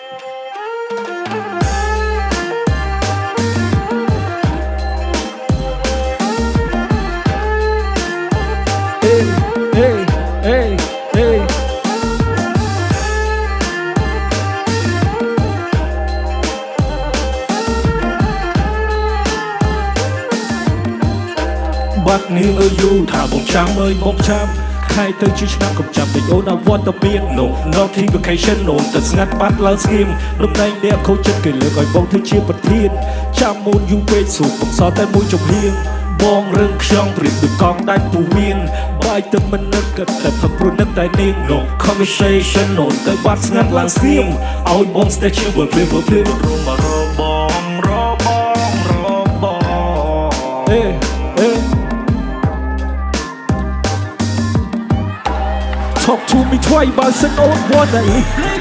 បាត់នាងអើយយូថាបងចាំអើយបងចាំខែទៅជាឆ្នាំកំចាំពេញអូនអវត្តមាន No notification អូនទៅស្ងាត់បាត់ឡើងស្ងៀមរំលែងអ្នកខូចចិត្តគេលើកឲ្យបងធ្វើជាប្រធានចាំមូនយូរពេកសួរបងសល់តែមួយចំហៀងបងរឹងខ្យងព្រៀបដូចកង់ដាច់ពូវៀនបាយទៅមិននឹកគិតតែព្រោះនឹកតែនាង No conversation អូនទៅបាត់ស្ងាត់ឡើងស្ងៀមឲ្យបង stay chill ព្រមTalk to me twice បើសិនអូនវត្តអី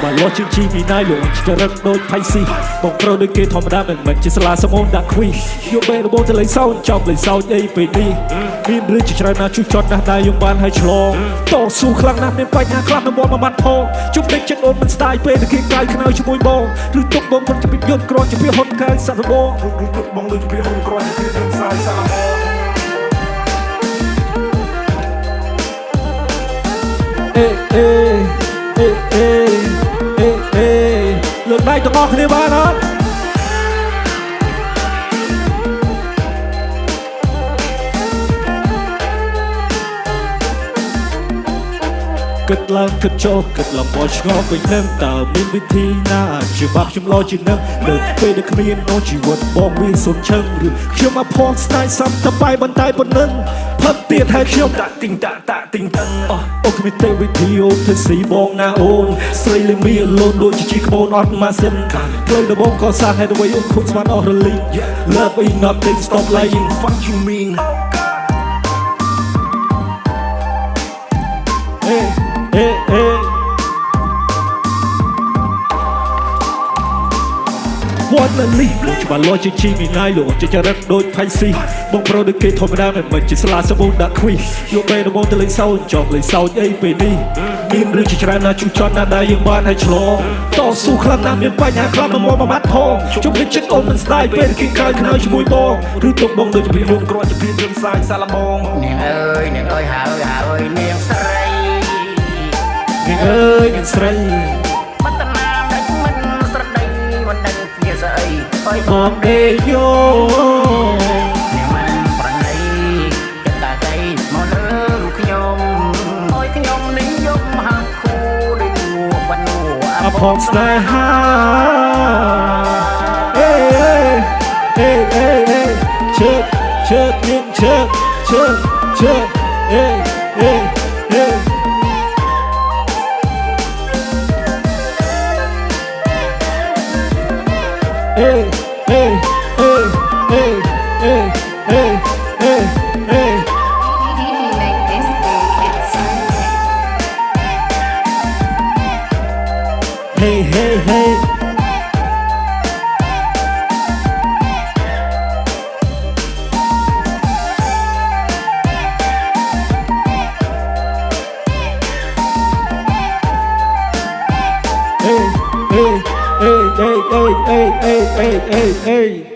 បើលោះជាងជីមីណៃលោកចរិតដូចផៃស៊ីបងប្រុសដូចគេធម្មតាមិនជាស្លាសមូនដាក់ខ្វីយកបែរបូនទៅលេងសោចចប់លេងសោចអីពេលនេះមានរឿងជាច្រើនណាស់ជួចចត់ណាស់ដែរយើងបានឲ្យឆ្លងតស៊ូខ្លាំងណាស់មានបញ្ហាខ្លះនៅមាត់មួយម៉ាត់ផងជុំពេកចិត្តអូនមិនស្ដាយពេលតែគេកាយខ្នើជាមួយបងឬទុកបងមិនជាពីយន្តគ្រាន់ជាពីហ៊ុនកាយសាក់បងឬបងដូចជាពីហ៊ុនគ្រាន់ជាពីរឿងសាយសាក់បងលើកដៃទាំងអស់គ្នាបានអត់គិតឡើងគិតចូលគិតឡើងមកឆ្ងល់ពេញនឹងតើមានវិធីណាជាបាក់ខ្ញុំលោជានឹងនៅពេលដែលគ្មានអូនជីវិតបងវាសុនឈឹងឬខ្ញុំមកផនស្ដាយសំតបាយបន្តែប៉ុណ្ណឹងផឹកទៀតហើយខ្ញុំតាក់ទីងតាក់ទីងតឹងអូគ្មានទេវិធីអូនធ្វើស៊ីបងណាអូនស្រីលឹមមានលូនដូចជាក្បូនអត់ម៉ាស៊ីនផ្លូវដំបងក៏សាហើយទៅអូនខូចស្មានអស់រលីង Love ain't nothing stop lying fuck you mean What a leap ច្បាស់លោះជាជីមីណៃលោកជាចរិតដូចផៃស៊ីបងប្រុសដូចគេធម្មតាមិនជាស្លាសមូនដាក់ខ្វីយកបែរបងទៅលេងសោចចប់លេងសោចអីពេលនេះមានរឿងជាច្រើនណាស់ជួចចត់ណាស់ដែរយើងបានឲ្យឆ្លងតស៊ូខ្លាំងណាស់មានបញ្ហាខ្លះមកមកបាត់ផងជុំពេកចិត្តអូនមិនស្ដាយពេលគេក្រោយខ្នើយជាមួយបងឬទុកបងដូចជាពីរឿងគ្រាន់ជាពីរឿងសាយសាឡបងនាងអើយហើយនាងស្រីនាងអើយនាងស្រីបតនាមិនស្រដីមិនដឹងជាស្អីអើយបងដេកយោនាងមិនប្រណីចិត្តតាใจមកលើរូបខ្ញុំអើយខ្ញុំនឹងយកមហាគូដូចបាត់នោះអផងស្នេហាជើនាងជើHey hey